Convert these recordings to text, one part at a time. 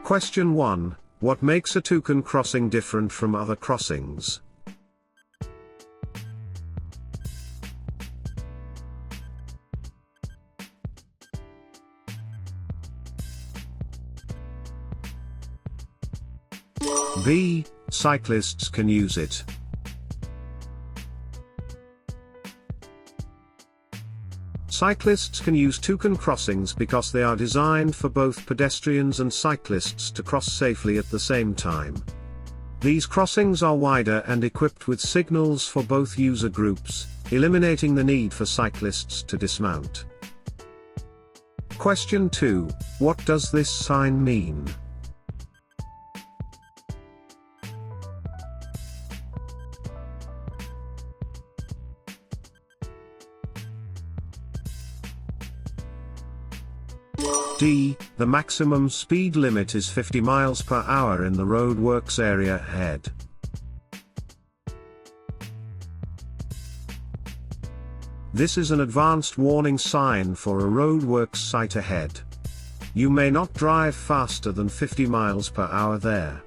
Question 1. What makes a toucan crossing different from other crossings? B. Cyclists can use it. Cyclists can use toucan crossings because they are designed for both pedestrians and cyclists to cross safely at the same time. These crossings are wider and equipped with signals for both user groups, eliminating the need for cyclists to dismount. Question 2. What does this sign mean? D. The maximum speed limit is 50 miles per hour in the roadworks area ahead. This is an advanced warning sign for a roadworks site ahead. You may not drive faster than 50 miles per hour there.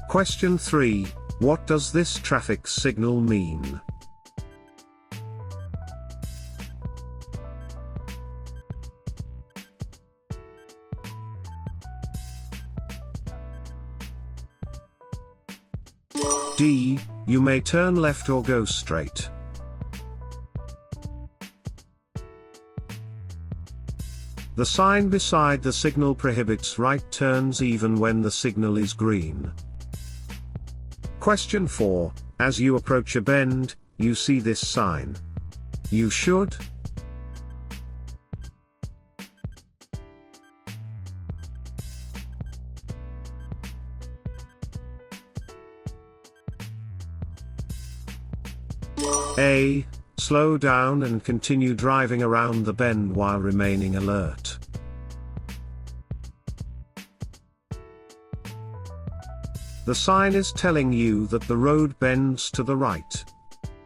Question 3. What does this traffic signal mean? D. You may turn left or go straight. The sign beside the signal prohibits right turns even when the signal is green. Question 4. As you approach a bend, you see this sign. You should A. Slow down and continue driving around the bend while remaining alert. The sign is telling you that the road bends to the right.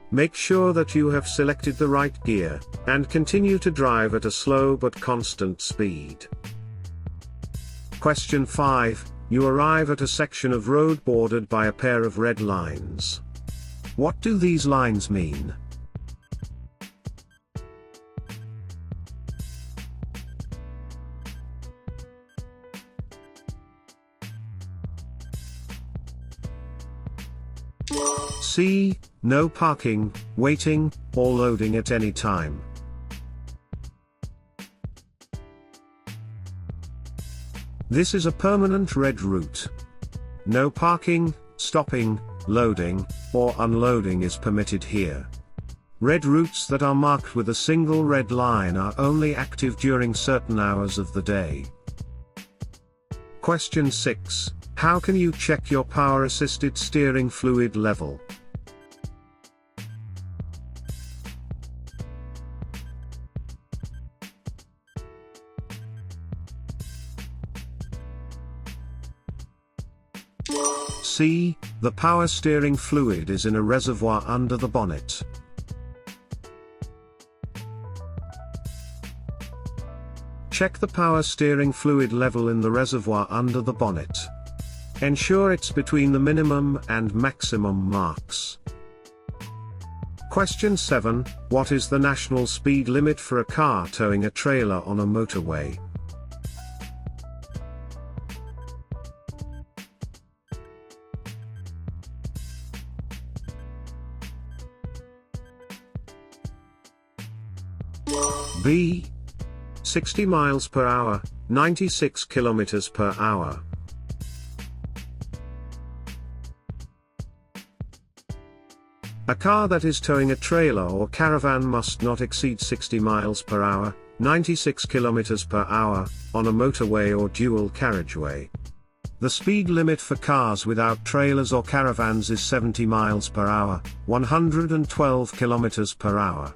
Make sure that you have selected the right gear, and continue to drive at a slow but constant speed. Question 5. You arrive at a section of road bordered by a pair of red lines. What do these lines mean? C. No parking, waiting, or loading at any time. This is a permanent red route. No parking, stopping, loading, or unloading is permitted here. Red routes that are marked with a single red line are only active during certain hours of the day. Question 6. How can you check your power-assisted steering fluid level? C. The power steering fluid is in a reservoir under the bonnet. Check the power steering fluid level in the reservoir under the bonnet. Ensure it's between the minimum and maximum marks. Question 7. What is the national speed limit for a car towing a trailer on a motorway? B. 60 miles per hour, 96 kilometers per hour. A car that is towing a trailer or caravan must not exceed 60 miles per hour, 96 kilometers per hour, on a motorway or dual carriageway. The speed limit for cars without trailers or caravans is 70 miles per hour, 112 kilometers per hour.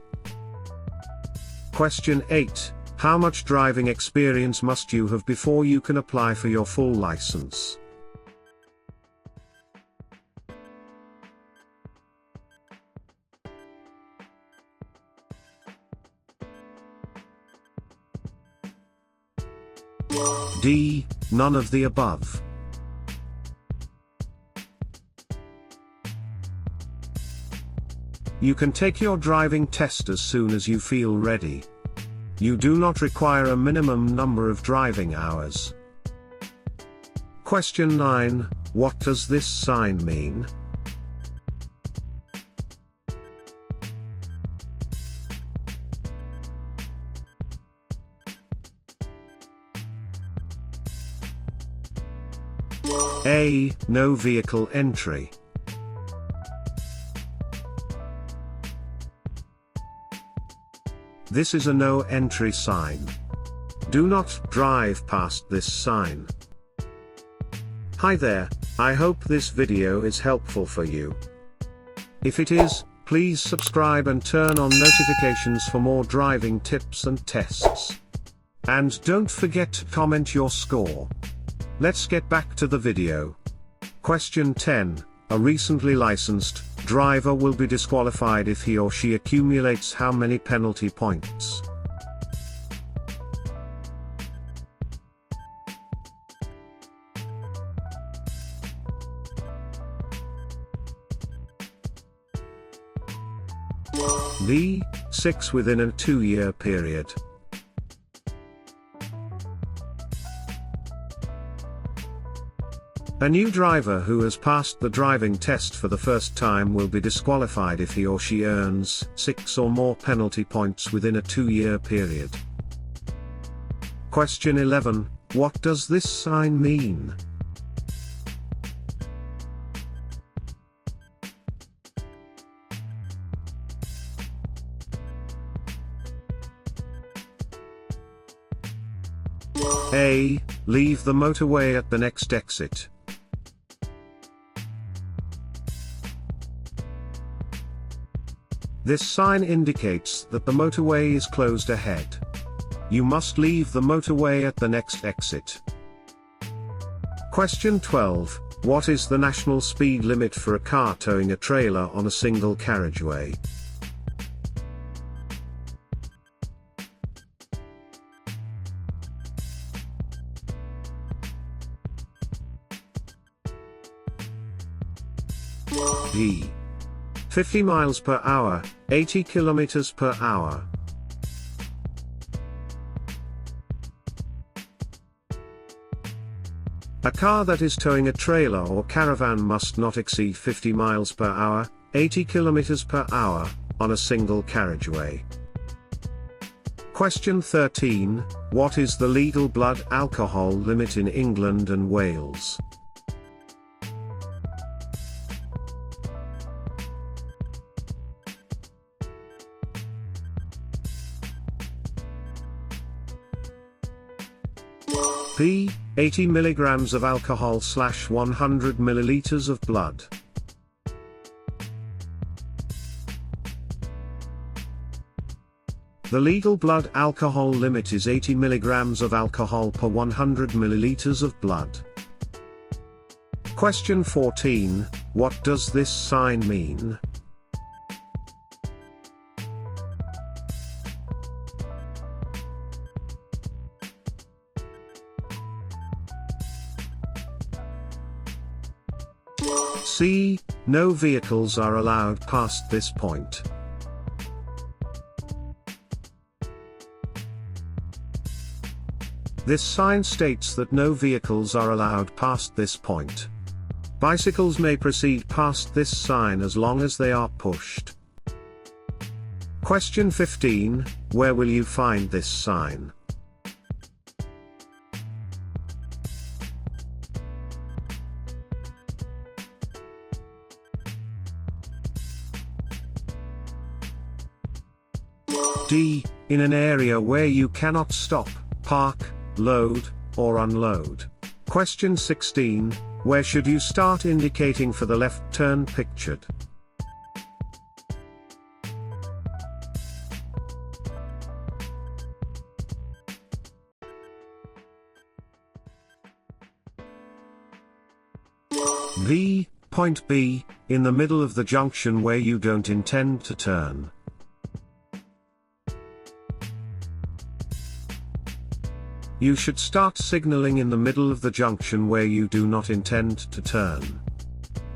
Question 8. How much driving experience must you have before you can apply for your full license? D. None of the above. You can take your driving test as soon as you feel ready. You do not require a minimum number of driving hours. Question 9. What does this sign mean? A. No vehicle entry. This is a no entry sign. Do not drive past this sign. Hi there, I hope this video is helpful for you. If it is, please subscribe and turn on notifications for more driving tips and tests. And don't forget to comment your score. Let's get back to the video. Question 10. A recently licensed driver will be disqualified if he or she accumulates how many penalty points? B. 6 within a 2-year period. A new driver who has passed the driving test for the first time will be disqualified if he or she earns 6 or more penalty points within a 2-year period. Question 11. What does this sign mean? A. Leave the motorway at the next exit. This sign indicates that the motorway is closed ahead. You must leave the motorway at the next exit. Question 12. What is the national speed limit for a car towing a trailer on a single carriageway? D. 50 miles per hour, 80 kilometers per hour. A car that is towing a trailer or caravan must not exceed 50 miles per hour, 80 kilometers per hour, on a single carriageway. Question 13. What is the legal blood alcohol limit in England and Wales? P. 80 milligrams of alcohol / 100 milliliters of blood. The legal blood alcohol limit is 80 milligrams of alcohol per 100 milliliters of blood. Question 14. What does this sign mean? C. No vehicles are allowed past this point. This sign states that no vehicles are allowed past this point. Bicycles may proceed past this sign as long as they are pushed. Question 15. Where will you find this sign? D. In an area where you cannot stop, park, load, or unload. Question 16. Where should you start indicating for the left turn pictured? V. Point B, in the middle of the junction where you don't intend to turn. You should start signaling in the middle of the junction where you do not intend to turn.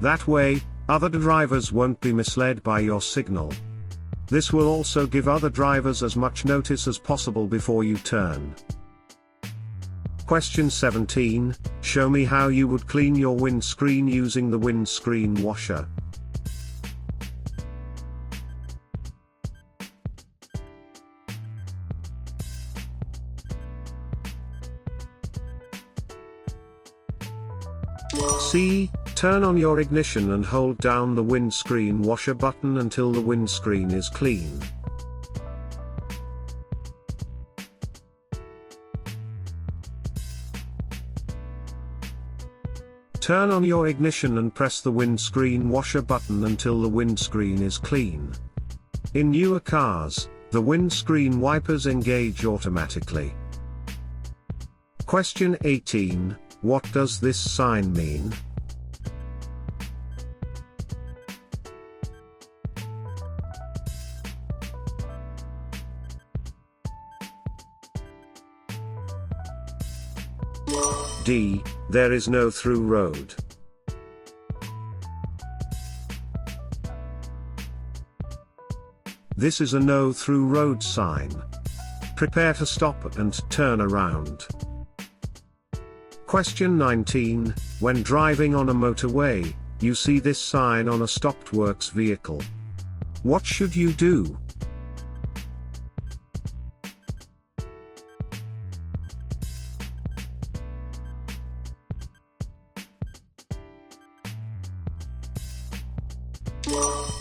That way, other drivers won't be misled by your signal. This will also give other drivers as much notice as possible before you turn. Question 17, show me how you would clean your windscreen using the windscreen washer. C. Turn on your ignition and hold down the windscreen washer button until the windscreen is clean. Turn on your ignition and press the windscreen washer button until the windscreen is clean. In newer cars, the windscreen wipers engage automatically. Question 18, what does this sign mean? D. There is no through road. This is a no through road sign. Prepare to stop and turn around. Question 19, when driving on a motorway, you see this sign on a stopped works vehicle. What should you do?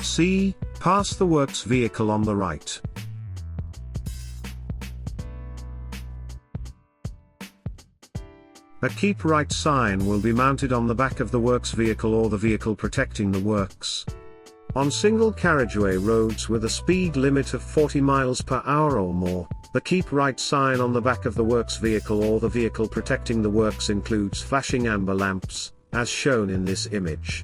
C. Pass the works vehicle on the right. A keep right sign will be mounted on the back of the works vehicle or the vehicle protecting the works. On single carriageway roads with a speed limit of 40 miles per hour or more, the keep right sign on the back of the works vehicle or the vehicle protecting the works includes flashing amber lamps, as shown in this image.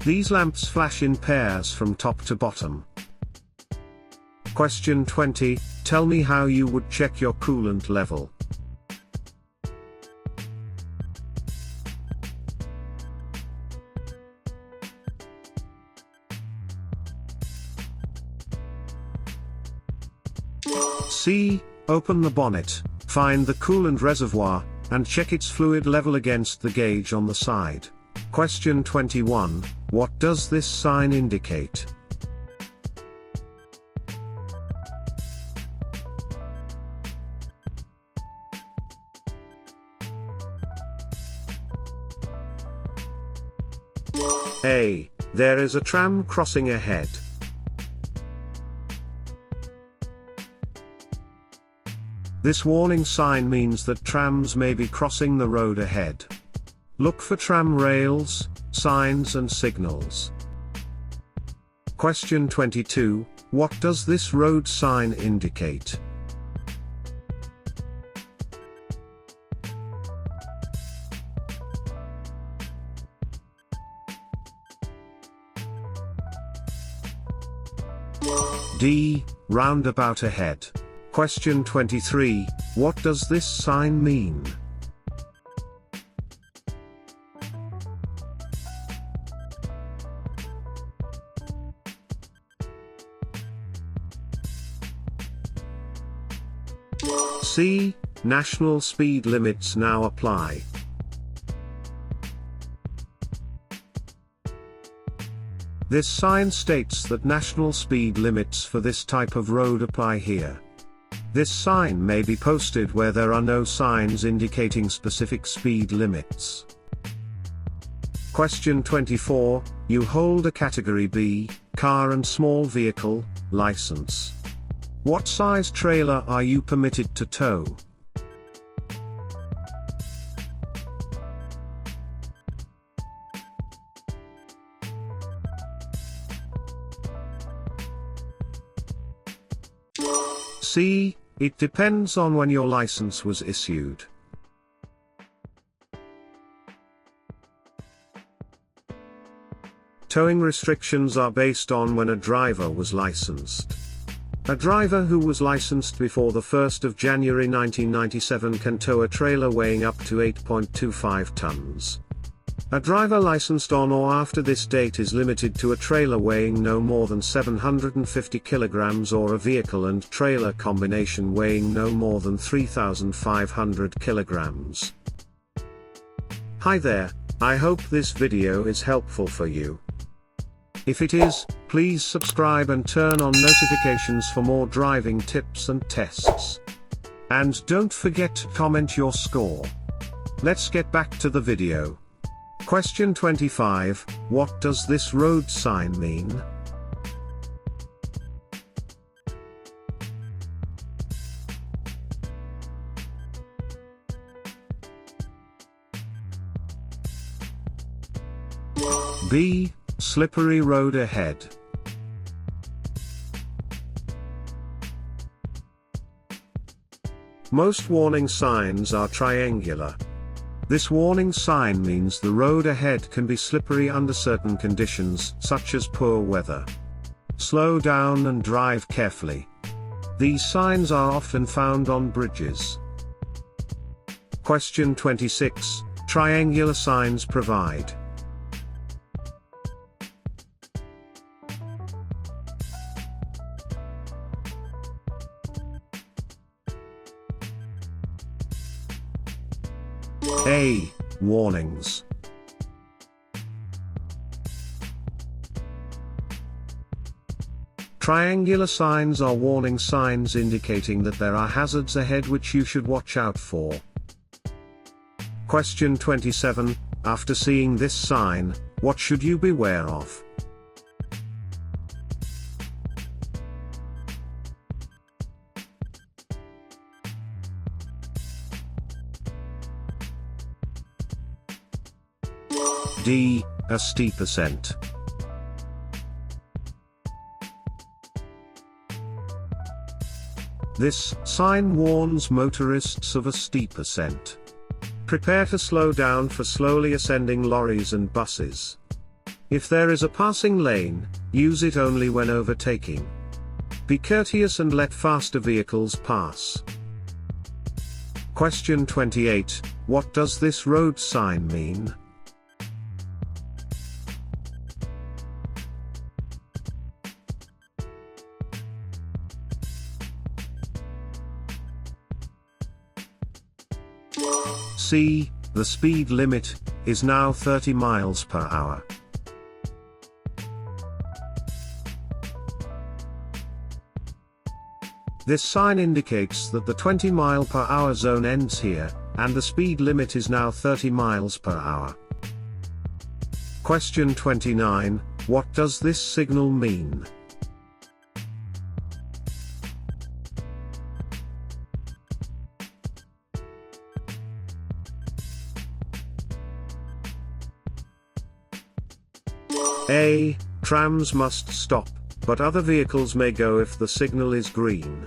These lamps flash in pairs from top to bottom. Question 20, tell me how you would check your coolant level. C. Open the bonnet, find the coolant reservoir, and check its fluid level against the gauge on the side. Question 21, what does this sign indicate? A. There is a tram crossing ahead. This warning sign means that trams may be crossing the road ahead. Look for tram rails, signs and signals. Question 22, what does this road sign indicate? D. Roundabout ahead. Question 23, what does this sign mean? C. National speed limits now apply. This sign states that national speed limits for this type of road apply here. This sign may be posted where there are no signs indicating specific speed limits. Question 24, you hold a Category B, car and small vehicle, license. What size trailer are you permitted to tow? C. It depends on when your license was issued. Towing restrictions are based on when a driver was licensed. A driver who was licensed before the 1st of January 1997 can tow a trailer weighing up to 8.25 tons. A driver licensed on or after this date is limited to a trailer weighing no more than 750 kilograms or a vehicle and trailer combination weighing no more than 3,500 kilograms. Hi there, I hope this video is helpful for you. If it is, please subscribe and turn on notifications for more driving tips and tests. And don't forget to comment your score. Let's get back to the video. Question 25, what does this road sign mean? B. Slippery road ahead. Most warning signs are triangular. This warning sign means the road ahead can be slippery under certain conditions, such as poor weather. Slow down and drive carefully. These signs are often found on bridges. Question 26, triangular signs provide. A. Warnings. Triangular signs are warning signs indicating that there are hazards ahead which you should watch out for. Question 27, after seeing this sign, what should you beware of? D. A steep ascent. This sign warns motorists of a steep ascent. Prepare to slow down for slowly ascending lorries and buses. If there is a passing lane, use it only when overtaking. Be courteous and let faster vehicles pass. Question 28, what does this road sign mean? C. The speed limit is now 30 miles per hour. This sign indicates that the 20 mile per hour zone ends here, and the speed limit is now 30 miles per hour. Question 29, what does this signal mean? A. Trams must stop, but other vehicles may go if the signal is green.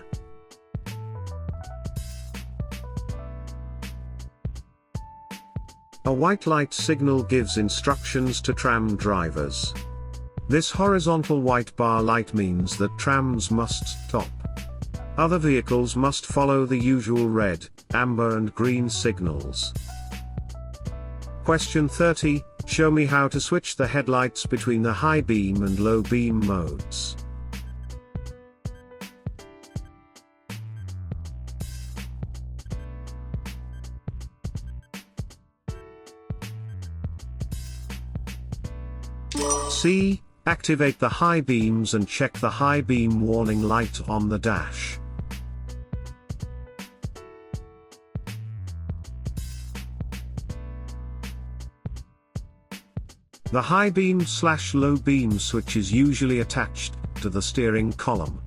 A white light signal gives instructions to tram drivers. This horizontal white bar light means that trams must stop. Other vehicles must follow the usual red, amber and green signals. Question 30, show me how to switch the headlights between the high beam and low beam modes. C. Activate the high beams and check the high beam warning light on the dash. The high beam/low beam switch is usually attached to the steering column.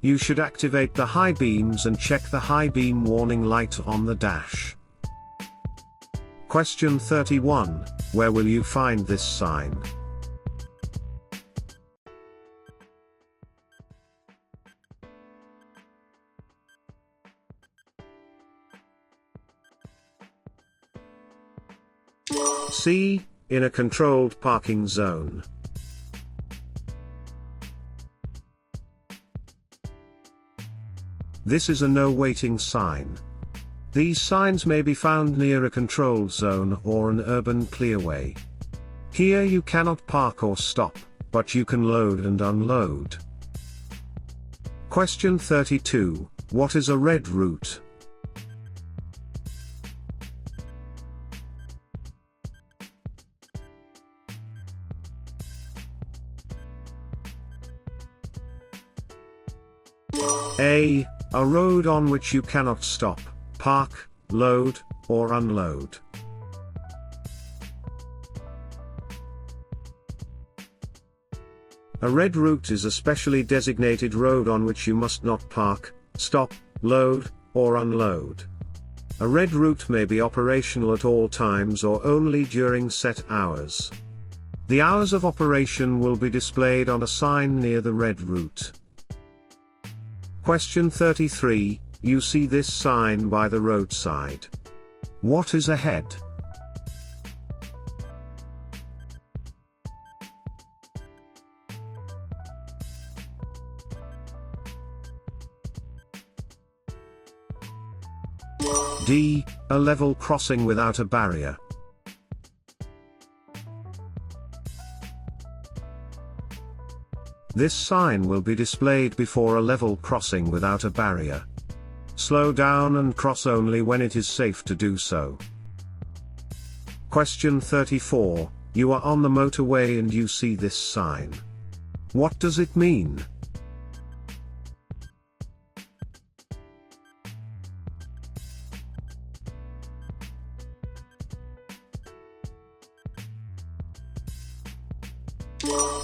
You should activate the high beams and check the high beam warning light on the dash. Question 31, where will you find this sign? C. In a controlled parking zone. This is a no waiting sign. These signs may be found near a controlled zone or an urban clearway. Here you cannot park or stop, but you can load and unload. Question 32. What is a red route? A road on which you cannot stop, park, load, or unload. A red route is a specially designated road on which you must not park, stop, load, or unload. A red route may be operational at all times or only during set hours. The hours of operation will be displayed on a sign near the red route. Question 33. You see this sign by the roadside. What is ahead? D. A level crossing without a barrier. This sign will be displayed before a level crossing without a barrier. Slow down and cross only when it is safe to do so. Question 34. You are on the motorway and you see this sign. What does it mean?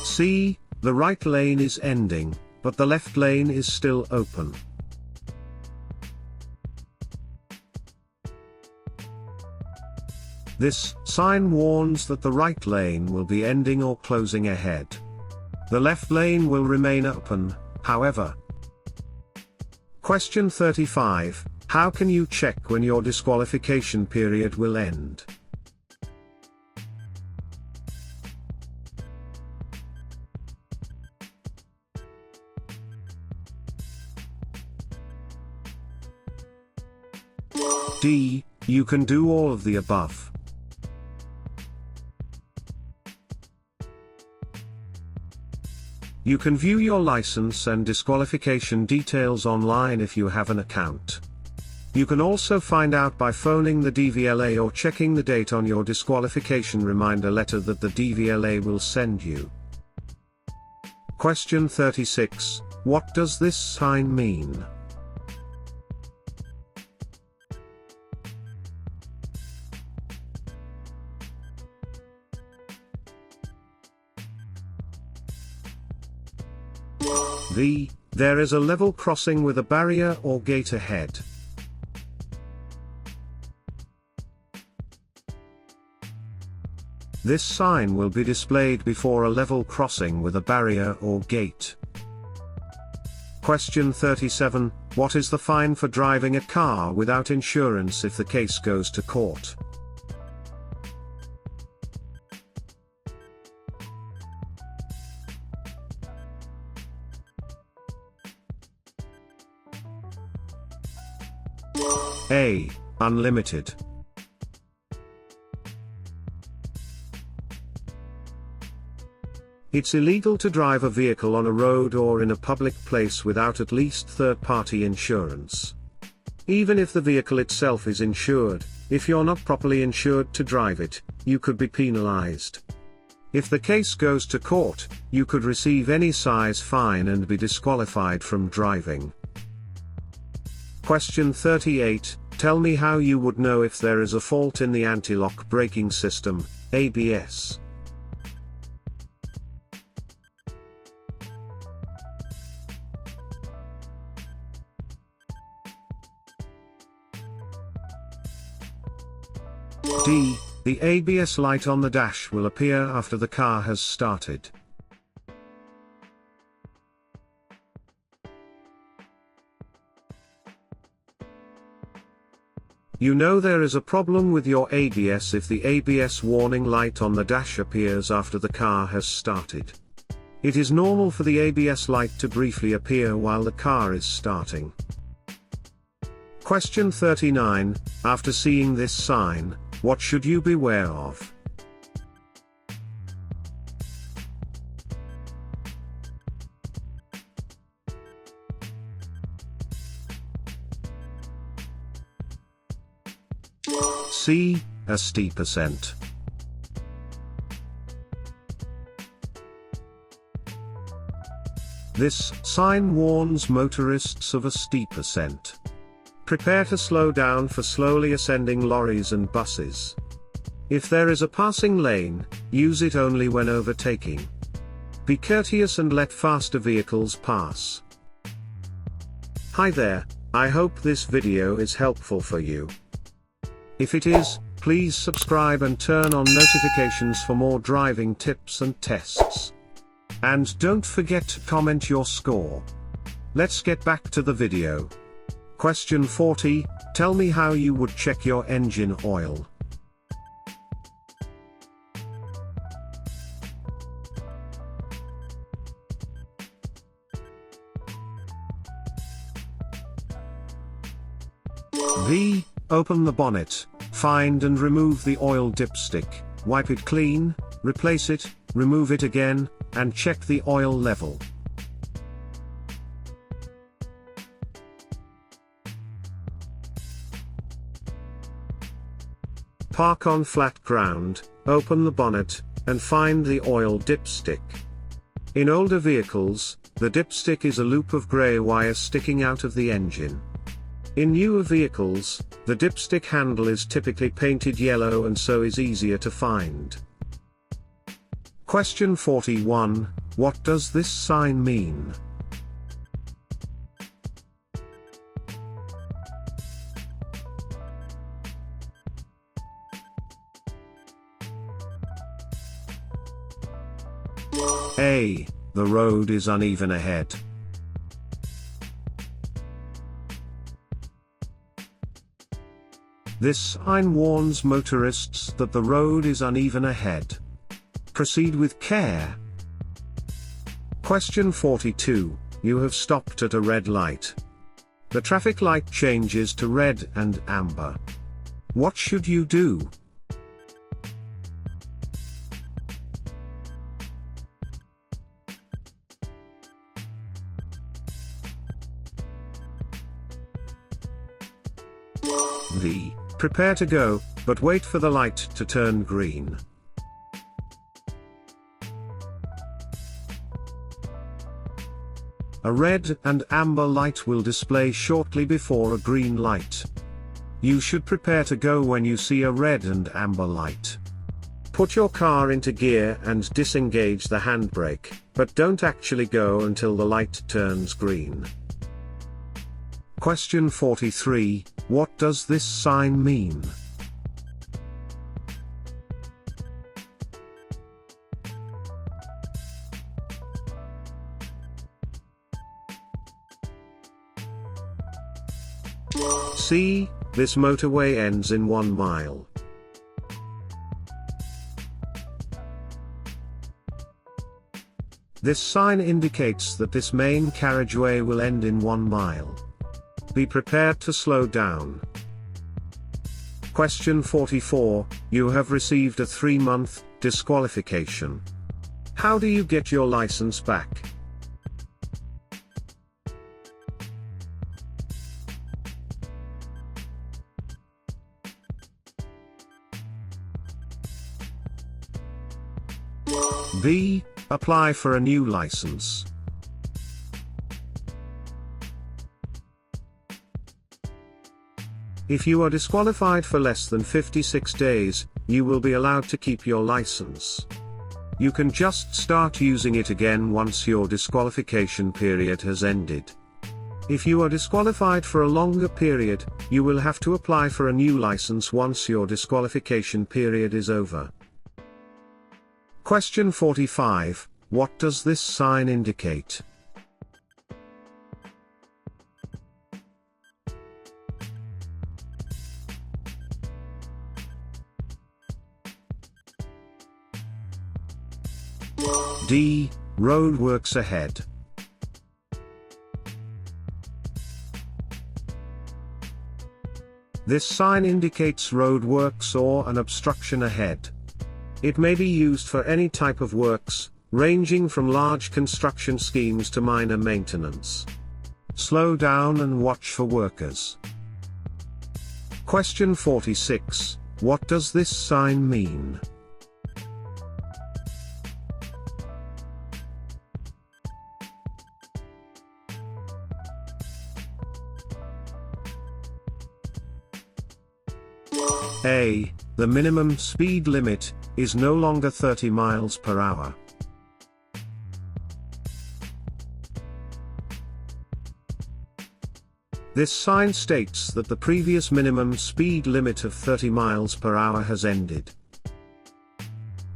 C. The right lane is ending, but the left lane is still open. This sign warns that the right lane will be ending or closing ahead. The left lane will remain open, however. Question 35. How can you check when your disqualification period will end? D. You can do all of the above. You can view your license and disqualification details online if you have an account. You can also find out by phoning the DVLA or checking the date on your disqualification reminder letter that the DVLA will send you. Question 36. What does this sign mean? V. There is a level crossing with a barrier or gate ahead. This sign will be displayed before a level crossing with a barrier or gate. Question 37. What is the fine for driving a car without insurance if the case goes to court? A. Unlimited. It's illegal to drive a vehicle on a road or in a public place without at least third-party insurance. Even if the vehicle itself is insured, if you're not properly insured to drive it, you could be penalized. If the case goes to court, you could receive any size fine and be disqualified from driving. Question 38. Tell me how you would know if there is a fault in the anti-lock braking system, ABS. D. The ABS light on the dash will appear after the car has started. You know there is a problem with your ABS if the ABS warning light on the dash appears after the car has started. It is normal for the ABS light to briefly appear while the car is starting. Question 39, after seeing this sign, what should you beware of? C. A steep ascent. This sign warns motorists of a steep ascent. Prepare to slow down for slowly ascending lorries and buses. If there is a passing lane, use it only when overtaking. Be courteous and let faster vehicles pass. Hi there, I hope this video is helpful for you. If it is, please subscribe and turn on notifications for more driving tips and tests. And don't forget to comment your score. Let's get back to the video. Question 40, tell me how you would check your engine oil. V. Open the bonnet, find and remove the oil dipstick, wipe it clean, replace it, remove it again, and check the oil level. Park on flat ground, open the bonnet, and find the oil dipstick. In older vehicles, the dipstick is a loop of grey wire sticking out of the engine. In newer vehicles, the dipstick handle is typically painted yellow and so is easier to find. Question 41, what does this sign mean? A. The road is uneven ahead. This sign warns motorists that the road is uneven ahead. Proceed with care. Question 42, you have stopped at a red light. The traffic light changes to red and amber. What should you do? V. Prepare to go, but wait for the light to turn green. A red and amber light will display shortly before a green light. You should prepare to go when you see a red and amber light. Put your car into gear and disengage the handbrake, but don't actually go until the light turns green. Question 43, what does this sign mean? C. This motorway ends in 1 mile. This sign indicates that this main carriageway will end in 1 mile. Be prepared to slow down. Question 44, you have received a 3-month disqualification. How do you get your license back? B. Apply for a new license. If you are disqualified for less than 56 days, you will be allowed to keep your license. You can just start using it again once your disqualification period has ended. If you are disqualified for a longer period, you will have to apply for a new license once your disqualification period is over. Question 45, what does this sign indicate? D. Roadworks ahead. This sign indicates road works or an obstruction ahead. It may be used for any type of works, ranging from large construction schemes to minor maintenance. Slow down and watch for workers. Question 46. What does this sign mean? A. The minimum speed limit is no longer 30 miles per hour. This sign states that the previous minimum speed limit of 30 miles per hour has ended.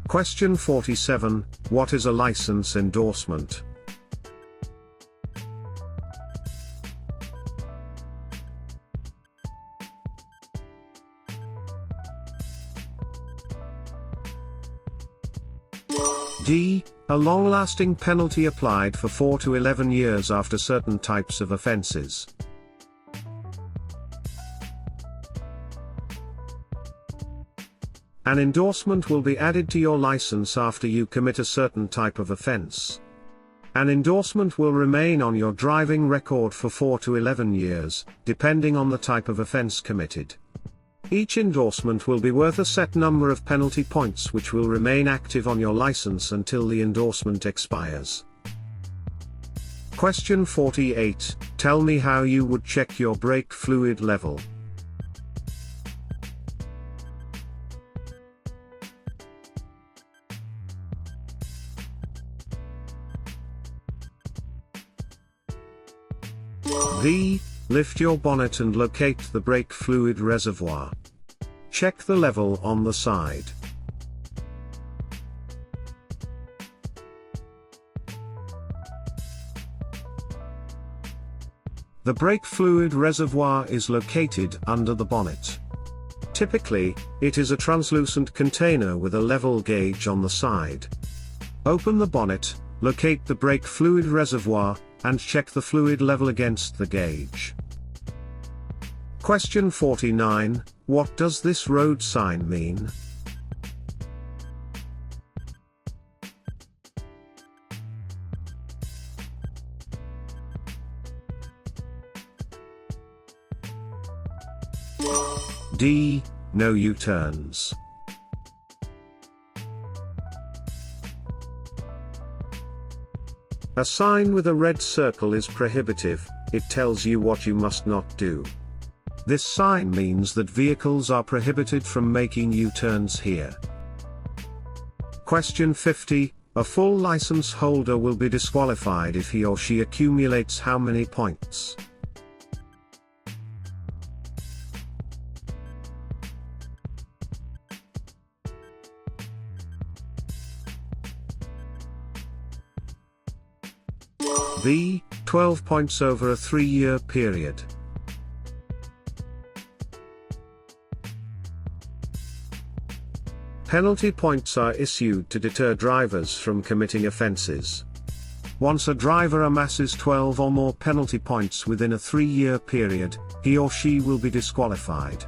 Question 47. What is a license endorsement? D. A long-lasting penalty applied for 4 to 11 years after certain types of offenses. An endorsement will be added to your license after you commit a certain type of offense. An endorsement will remain on your driving record for 4 to 11 years, depending on the type of offense committed. Each endorsement will be worth a set number of penalty points which will remain active on your license until the endorsement expires. Question 48. Tell me how you would check your brake fluid level. V. Lift your bonnet and locate the brake fluid reservoir. Check the level on the side. The brake fluid reservoir is located under the bonnet. Typically, it is a translucent container with a level gauge on the side. Open the bonnet, locate the brake fluid reservoir, and check the fluid level against the gauge. Question 49. What does this road sign mean? D. No U-turns. A sign with a red circle is prohibitive. It tells you what you must not do. This sign means that vehicles are prohibited from making U-turns here. Question 50. A full license holder will be disqualified if he or she accumulates how many points? V. 12 points over a 3-year period. Penalty points are issued to deter drivers from committing offenses. Once a driver amasses 12 or more penalty points within a 3-year period, he or she will be disqualified.